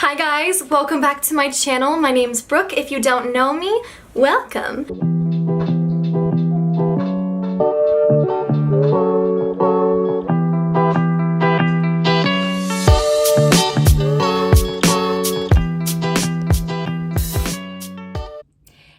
Hi guys, welcome back to my channel. My name's Brooke. If you don't know me, welcome.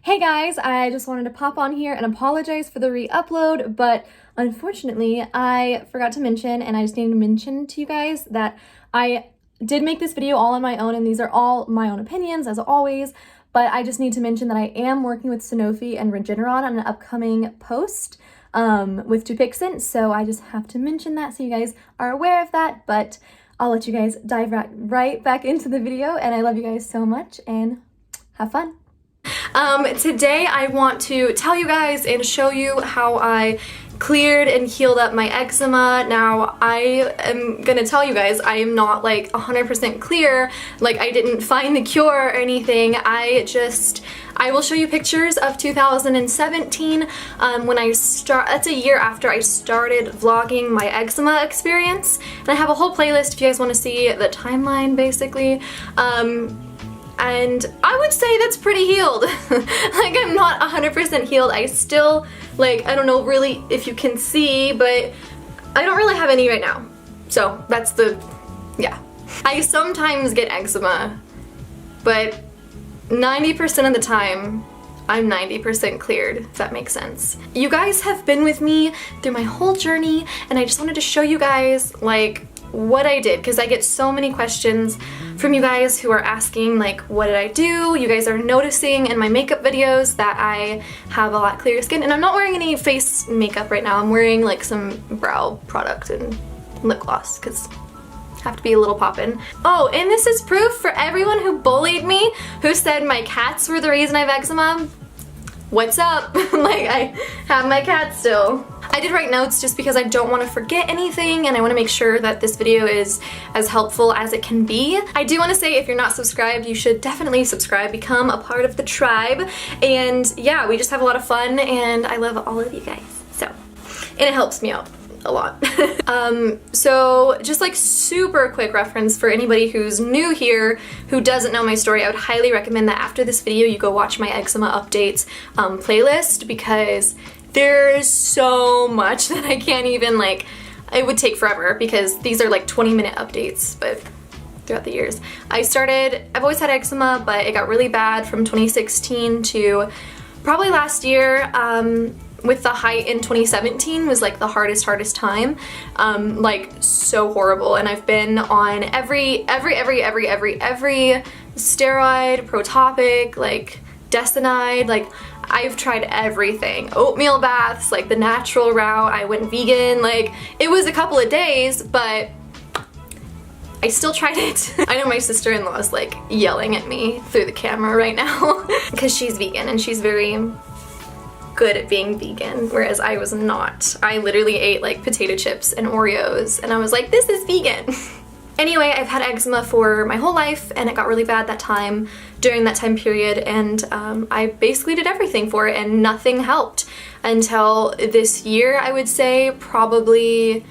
Hey guys, I just wanted to pop on here and apologize for the re-upload, but unfortunately I forgot to mention, and I just needed to mention to you guys that I did make this video all on my own, and these are all my own opinions as always, but I just need to mention that I am working with Sanofi and Regeneron on an upcoming post with Dupixent, so I just have to mention that so you guys are aware of that. But I'll let you guys dive right back into the video, and I love you guys so much, and have fun. Today I want to tell you guys and show you how I cleared and healed up my eczema. Now, I am gonna tell you guys, I am not like 100% clear, like I didn't find the cure or anything. I will show you pictures of 2017 when that's a year after I started vlogging my eczema experience, and I have a whole playlist if you guys want to see the timeline basically. And I would say that's pretty healed. Like, I'm not 100% healed. I still, like, I don't know really if you can see, but I don't really have any right now. So that's yeah. I sometimes get eczema, but 90% of the time, I'm 90% cleared, if that makes sense. You guys have been with me through my whole journey, and I just wanted to show you guys, like, what I did, because I get so many questions from you guys who are asking, like, what did I do? You guys are noticing in my makeup videos that I have a lot clearer skin, and I'm not wearing any face makeup right now. I'm wearing like some brow product and lip gloss because I have to be a little poppin'. Oh, and this is proof for everyone who bullied me, who said my cats were the reason I have eczema. What's up? Like, I have my cat still. I did write notes just because I don't want to forget anything, and I want to make sure that this video is as helpful as it can be. I do want to say, if you're not subscribed, you should definitely subscribe, become a part of the tribe, and yeah, we just have a lot of fun, and I love all of you guys, so, and it helps me out a lot. So just like super quick reference for anybody who's new here who doesn't know my story, I would highly recommend that after this video you go watch my eczema updates playlist, because there's so much that I can't even, like, it would take forever because these are like 20-minute updates, but throughout the years. I've always had eczema, but it got really bad from 2016 to probably last year. With the height in 2017 was like the hardest time, like so horrible, and I've been on every steroid, protopic, like Decenide, like I've tried everything. Oatmeal baths, like the natural route. I went vegan. Like, it was a couple of days, but I still tried it. I know my sister-in-law is like yelling at me through the camera right now because she's vegan and she's very good at being vegan, whereas I was not. I literally ate like potato chips and Oreos, and I was like, this is vegan. Anyway, I've had eczema for my whole life, and it got really bad during that time period, and I basically did everything for it, and nothing helped until this year. I would say probably,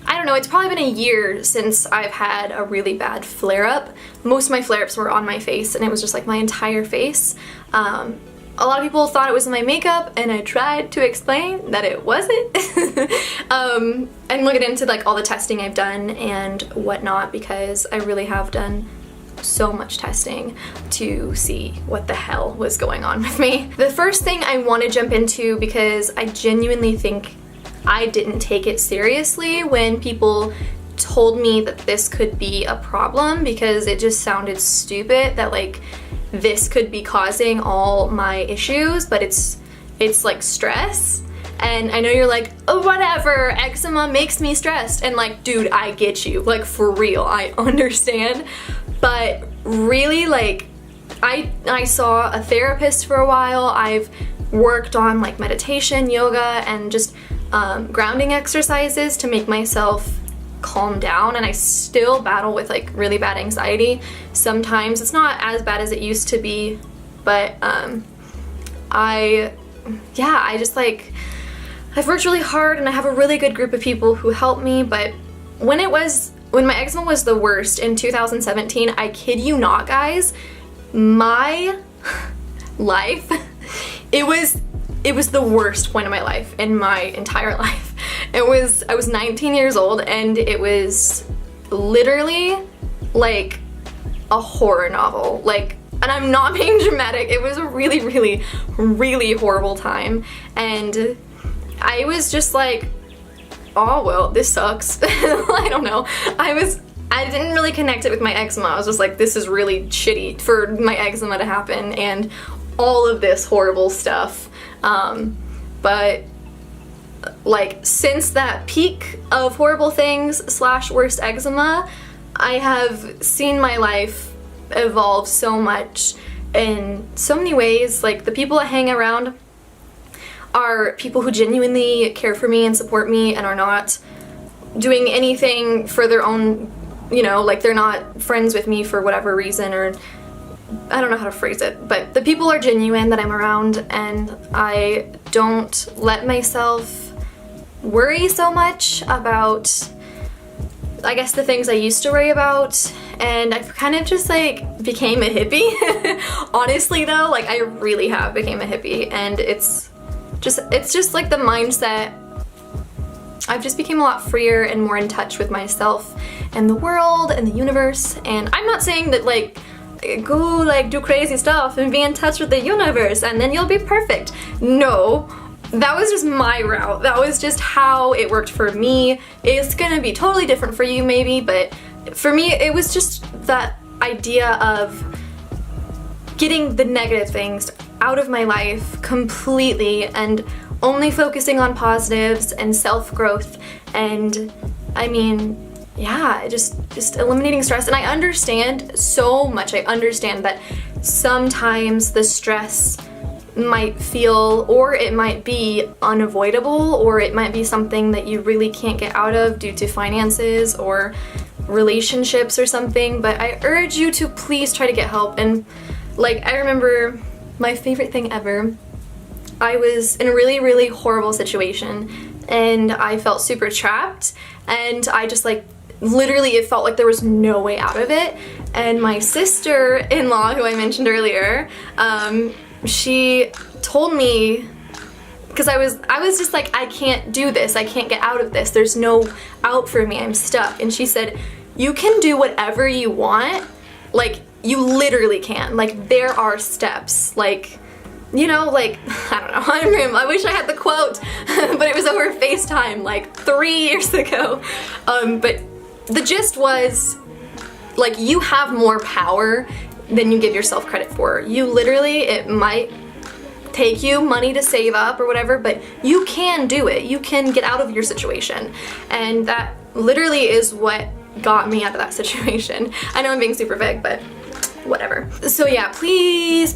I don't know, it's probably been a year since I've had a really bad flare-up. Most of my flare-ups were on my face, and it was just like my entire face. A lot of people thought it was my makeup, and I tried to explain that it wasn't. And we'll get into like all the testing I've done and whatnot, because I really have done so much testing to see what the hell was going on with me. The first thing I want to jump into, because I genuinely think I didn't take it seriously when people told me that this could be a problem, because it just sounded stupid that like this could be causing all my issues, but it's like stress. And I know you're like, oh, whatever, eczema makes me stressed, and like, dude, I get you, like, for real, I understand. But really, like, I saw a therapist for a while. I've worked on like meditation, yoga, and just grounding exercises to make myself calm down, and I still battle with like really bad anxiety. Sometimes it's not as bad as it used to be, but I just like, I've worked really hard, and I have a really good group of people who help me, but when it was when my eczema was the worst in 2017, I kid you not, guys, my life, it was the worst point of my life, in my entire life. I was 19 years old, and it was literally like a horror novel. Like, and I'm not being dramatic, it was a really, really, really horrible time. And I was just like, oh well, this sucks. I don't know. I didn't really connect it with my eczema. I was just like, this is really shitty for my eczema to happen and all of this horrible stuff. But like, since that peak of horrible things / worst eczema, I have seen my life evolve so much in so many ways. Like, the people I hang around are people who genuinely care for me and support me and are not doing anything for their own, you know, like they're not friends with me for whatever reason, or I don't know how to phrase it, but the people are genuine that I'm around, and I don't let myself worry so much about, I guess, the things I used to worry about. And I've kind of just like became a hippie. Honestly though, like, I really have became a hippie, and it's just like the mindset. I've just become a lot freer and more in touch with myself and the world and the universe. And I'm not saying that like, go like do crazy stuff and be in touch with the universe and then you'll be perfect. No, that was just my route. That was just how it worked for me. It's gonna be totally different for you maybe, but for me it was just that idea of getting the negative things out of my life completely and only focusing on positives and self-growth. And I mean, yeah, just eliminating stress. And I understand so much. I understand that sometimes the stress might feel, or it might be unavoidable, or it might be something that you really can't get out of due to finances or relationships or something. But I urge you to please try to get help. And like, I remember my favorite thing ever, I was in a really, really horrible situation and I felt super trapped, and I just like, literally it felt like there was no way out of it. And my sister-in-law, who I mentioned earlier, she told me, because I was just like, I can't do this, I can't get out of this, there's no out for me, I'm stuck. And she said, you can do whatever you want, like, you literally can, like, there are steps, like, you know, like, I don't know, I wish I had the quote, but it was over FaceTime like 3 years ago. But the gist was, like, you have more power than you give yourself credit for. You literally, it might take you money to save up or whatever, but you can do it. You can get out of your situation. And that literally is what got me out of that situation. I know I'm being super vague, but whatever. So yeah, please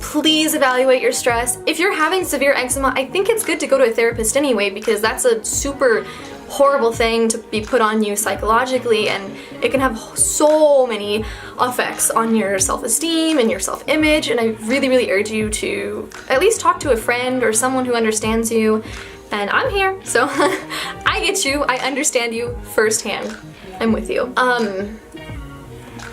evaluate your stress. If you're having severe eczema, I think it's good to go to a therapist anyway, because that's a super horrible thing to be put on you psychologically, and it can have so many effects on your self-esteem and your self-image. And I really, really urge you to at least talk to a friend or someone who understands you. And I'm here, so I get you, I understand you firsthand. I'm with you.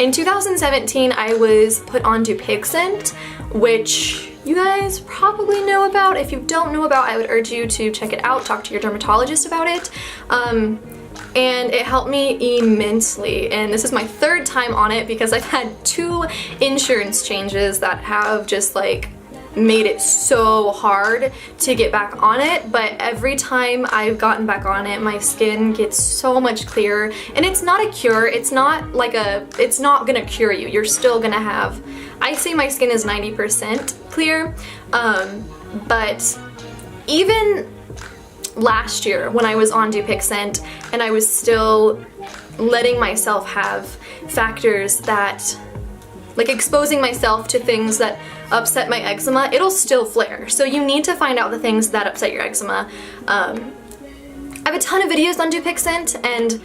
In 2017, I was put on Dupixent, which you guys probably know about. If you don't know about, I would urge you to check it out, talk to your dermatologist about it. And it helped me immensely. And this is my 3rd time on it because I've had 2 insurance changes that have just like made it so hard to get back on it. But every time I've gotten back on it, my skin gets so much clearer. And it's not a cure, it's not like it's not gonna cure you. You're still gonna have, I say my skin is 90% clear, but even last year when I was on Dupixent and I was still letting myself have factors that, like, exposing myself to things that upset my eczema, it'll still flare. So you need to find out the things that upset your eczema. I have a ton of videos on Dupixent, and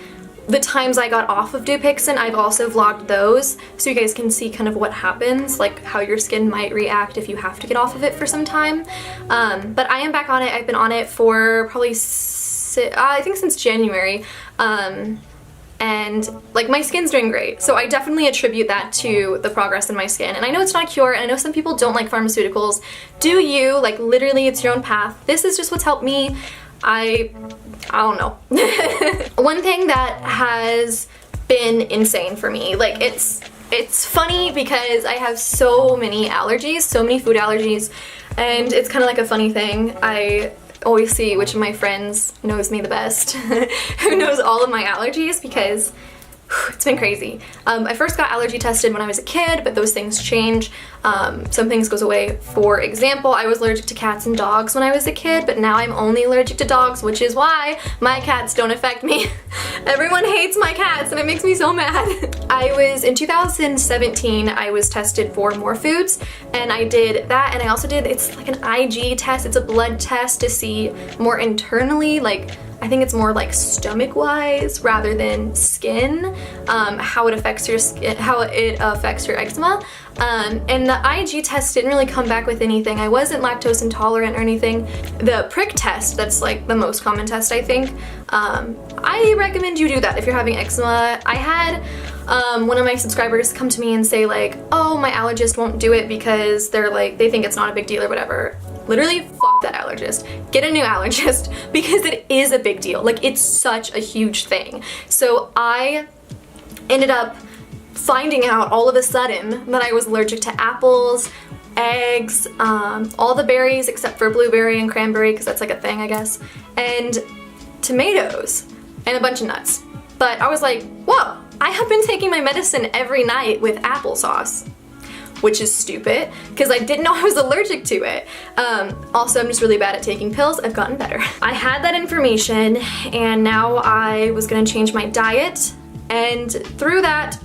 the times I got off of Dupixent, I've also vlogged those, so you guys can see kind of what happens, like how your skin might react if you have to get off of it for some time. But I am back on it. I've been on it for probably, I think since January. and like my skin's doing great. So I definitely attribute that to the progress in my skin. And I know it's not a cure, and I know some people don't like pharmaceuticals. Do you? Like literally it's your own path. This is just what's helped me. I don't know. One thing that has been insane for me, like it's funny because I have so many allergies, so many food allergies, and it's kind of like a funny thing. I always see which of my friends knows me the best, who knows all of my allergies, because it's been crazy. I first got allergy tested when I was a kid, but those things change. Some things goes away. For example, I was allergic to cats and dogs when I was a kid, but now I'm only allergic to dogs, which is why my cats don't affect me. Everyone hates my cats and it makes me so mad. In 2017, I was tested for more foods, and I did that, and I also did, it's like an IG test, it's a blood test to see more internally, like I think it's more like stomach-wise rather than skin, how it affects your skin, how it affects your eczema. And the IG test didn't really come back with anything. I wasn't lactose intolerant or anything. The prick test, that's like the most common test, I think. I recommend you do that if you're having eczema. I had one of my subscribers come to me and say like, oh, my allergist won't do it because they think it's not a big deal or whatever. Literally, fuck that allergist. Get a new allergist, because it is a big deal. Like, it's such a huge thing. So I ended up finding out all of a sudden that I was allergic to apples, eggs, all the berries except for blueberry and cranberry, because that's like a thing, I guess, and tomatoes, and a bunch of nuts. But I was like, whoa, I have been taking my medicine every night with applesauce, which is stupid because I didn't know I was allergic to it. Also, I'm just really bad at taking pills. I've gotten better. I had that information, and now I was gonna change my diet, and through that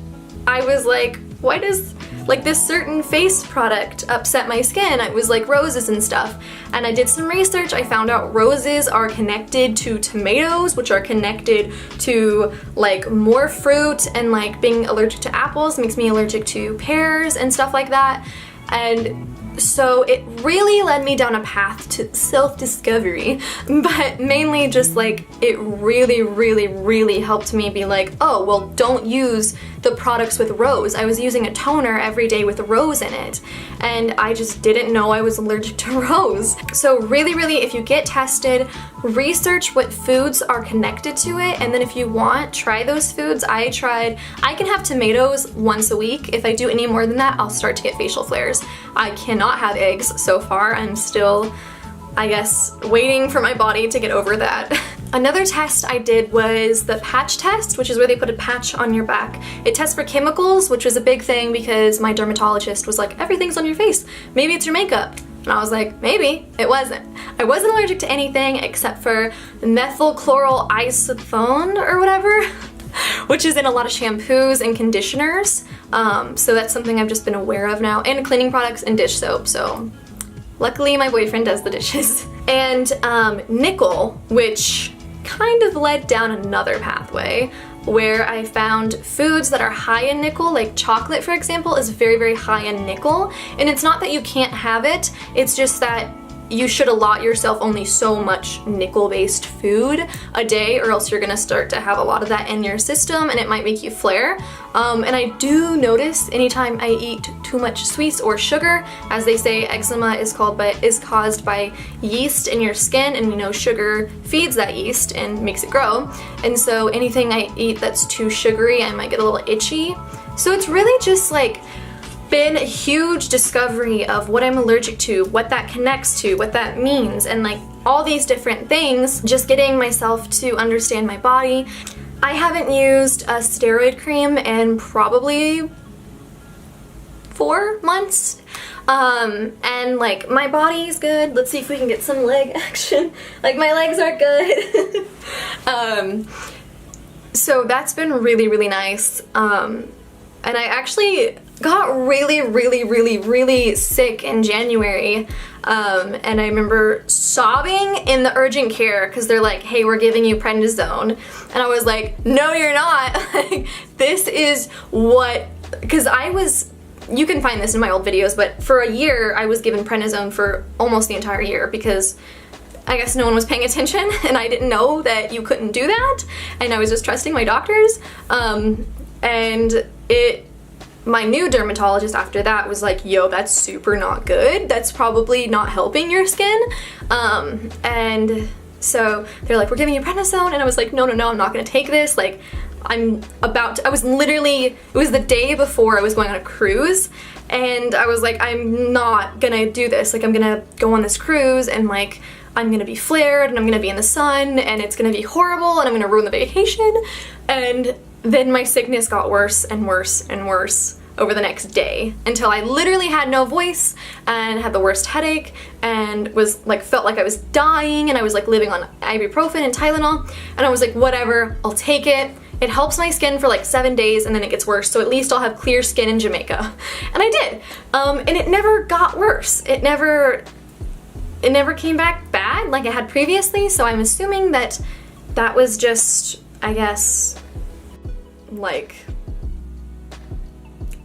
I was like, why does like this certain face product upset my skin? It was like roses and stuff, and I did some research. I found out roses are connected to tomatoes, which are connected to like more fruit, and like being allergic to apples makes me allergic to pears and stuff like that. And so it really led me down a path to self-discovery, but mainly just like it really helped me be like, oh, well, don't use the products with rose. I was using a toner every day with rose in it, and I just didn't know I was allergic to rose. So really, if you get tested, research what foods are connected to it, and then if you want, try those foods. I can have tomatoes once a week. If I do any more than that, I'll start to get facial flares. I cannot have eggs so far. I'm still, I guess, waiting for my body to get over that. Another test I did was the patch test, which is where they put a patch on your back. It tests for chemicals, which was a big thing because my dermatologist was like, everything's on your face. Maybe it's your makeup. And I was like, maybe. It wasn't. I wasn't allergic to anything except for methylchloral isopone or whatever, which is in a lot of shampoos and conditioners. So that's something I've just been aware of now, and cleaning products and dish soap. So luckily my boyfriend does the dishes. And nickel, which kind of led down another pathway where I found foods that are high in nickel, like chocolate, for example, is very high in nickel. And it's not that you can't have it, it's just that you should allot yourself only so much nickel-based food a day, or else you're gonna start to have a lot of that in your system and it might make you flare. And I do notice anytime I eat too much sweets or sugar, as they say, eczema is caused by yeast in your skin, and we know sugar feeds that yeast and makes it grow. And so anything I eat that's too sugary, I might get a little itchy. So it's really just like been a huge discovery of what I'm allergic to, what that connects to, what that means, and like all these different things, just getting myself to understand my body. I haven't used a steroid cream in probably 4 months. And like my body's good. Let's see if we can get some leg action. Like my legs are good. So that's been really nice. And I actually got really sick in January, and I remember sobbing in the urgent care because they're like, hey, we're giving you prednisone, and I was like, no you're not. Like, this is what, because you can find this in my old videos, but for a year I was given prednisone for almost the entire year because I guess no one was paying attention and I didn't know that you couldn't do that, and I was just trusting my doctors. My new dermatologist after that was like, yo, that's super not good. That's probably not helping your skin. And so they're like, we're giving you prednisone, and I was like, no, I'm not gonna take this. Like, I was literally, it was the day before I was going on a cruise, and I was like, I'm not gonna do this. Like, I'm gonna go on this cruise, and like, I'm gonna be flared, and I'm gonna be in the sun, and it's gonna be horrible, and I'm gonna ruin the vacation. And then my sickness got worse and worse and worse over the next day, until I literally had no voice and had the worst headache and was like, felt like I was dying, and I was like living on ibuprofen and Tylenol, and I was like, whatever, I'll take it. It helps my skin for like 7 days and then it gets worse, so at least I'll have clear skin in Jamaica. And I did. And it never got worse. It never came back bad like it had previously, so I'm assuming that that was just, I guess, like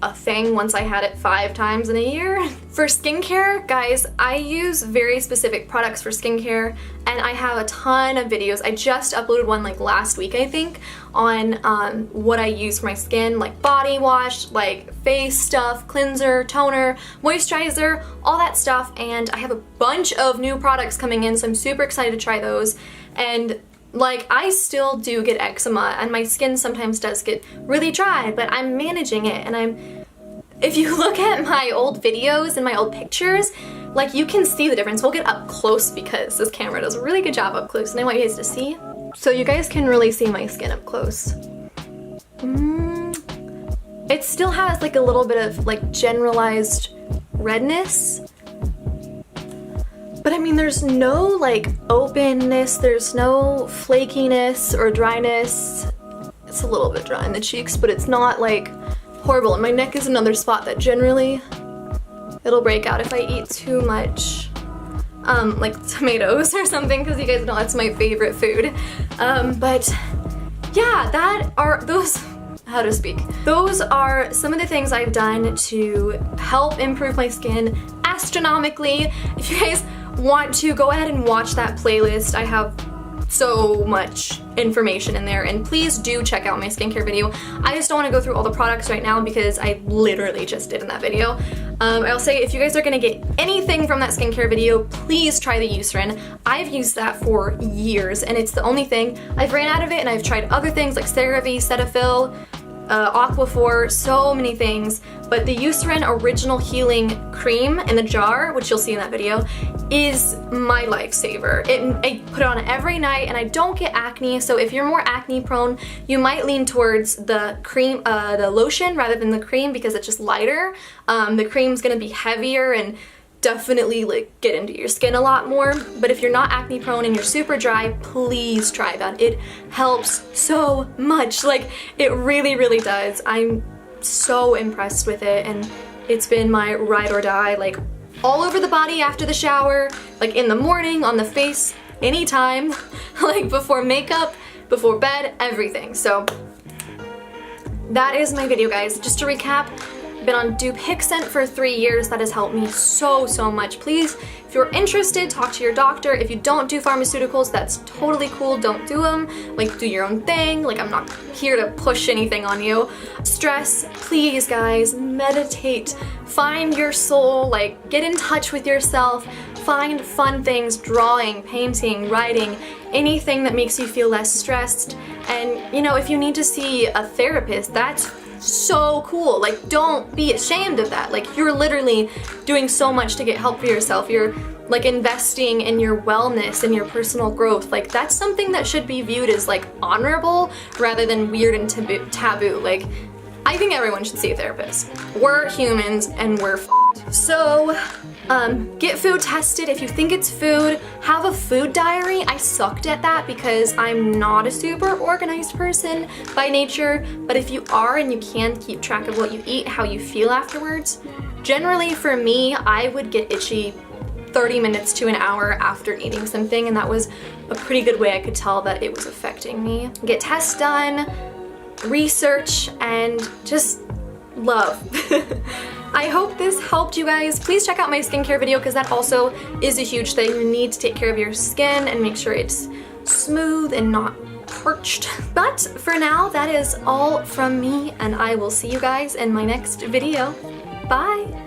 a thing once I had it 5 times in a year. For skincare, guys, I use very specific products for skincare, and I have a ton of videos. I just uploaded one like last week, I think, on what I use for my skin, like body wash, like face stuff, cleanser, toner, moisturizer, all that stuff, and I have a bunch of new products coming in, so I'm super excited to try those. And like, I still do get eczema, and my skin sometimes does get really dry, but I'm managing it, and if you look at my old videos and my old pictures, like, you can see the difference. We'll get up close because this camera does a really good job up close, and I want you guys to see. So you guys can really see my skin up close. It still has like a little bit of like generalized redness, but I mean, there's no like openness, there's no flakiness or dryness. It's a little bit dry in the cheeks, but it's not like horrible. And my neck is another spot that generally it'll break out if I eat too much like tomatoes or something, because you guys know that's my favorite food. But yeah, how to speak. Those are some of the things I've done to help improve my skin astronomically. If you guys want to, go ahead and watch that playlist. I have so much information in there, and please do check out my skincare video. I just don't want to go through all the products right now because I literally just did in that video. I'll say, if you guys are gonna get anything from that skincare video, please try the Eucerin. I've used that for years, and it's the only thing. I've ran out of it, and I've tried other things like CeraVe, Cetaphil, Aquaphor, so many things, but the Eucerin Original Healing Cream in the jar, which you'll see in that video, is my lifesaver. I put it on every night, and I don't get acne, so if you're more acne prone, you might lean towards the cream, the lotion rather than the cream, because it's just lighter. The cream's gonna be heavier and definitely like get into your skin a lot more. But if you're not acne prone and you're super dry, please try that. It helps so much. Like, it really, really does. I'm so impressed with it, and it's been my ride or die, like all over the body after the shower, like in the morning, on the face, anytime, like before makeup, before bed, everything. So that is my video, guys. Just to recap, been on Dupixent for 3 years. That has helped me so much. Please, if you're interested, talk to your doctor. If you don't do pharmaceuticals, that's totally cool. Don't do them. Like, do your own thing. Like, I'm not here to push anything on you. Stress, please, guys, meditate. Find your soul. Like, get in touch with yourself. Find fun things, drawing, painting, writing, anything that makes you feel less stressed. And, you know, if you need to see a therapist, that's so cool. Like, don't be ashamed of that. Like, you're literally doing so much to get help for yourself. You're like investing in your wellness and your personal growth. Like, that's something that should be viewed as like honorable rather than weird and taboo. Like, I think everyone should see a therapist. We're humans and we're f***ed. So get food tested. If you think it's food, have a food diary. I sucked at that because I'm not a super organized person by nature, but if you are and you can keep track of what you eat, how you feel afterwards, generally for me, I would get itchy 30 minutes to an hour after eating something, and that was a pretty good way I could tell that it was affecting me. Get tests done, research, and just love. I hope this helped you guys. Please check out my skincare video because that also is a huge thing. You need to take care of your skin and make sure it's smooth and not parched. But for now, that is all from me, and I will see you guys in my next video. Bye!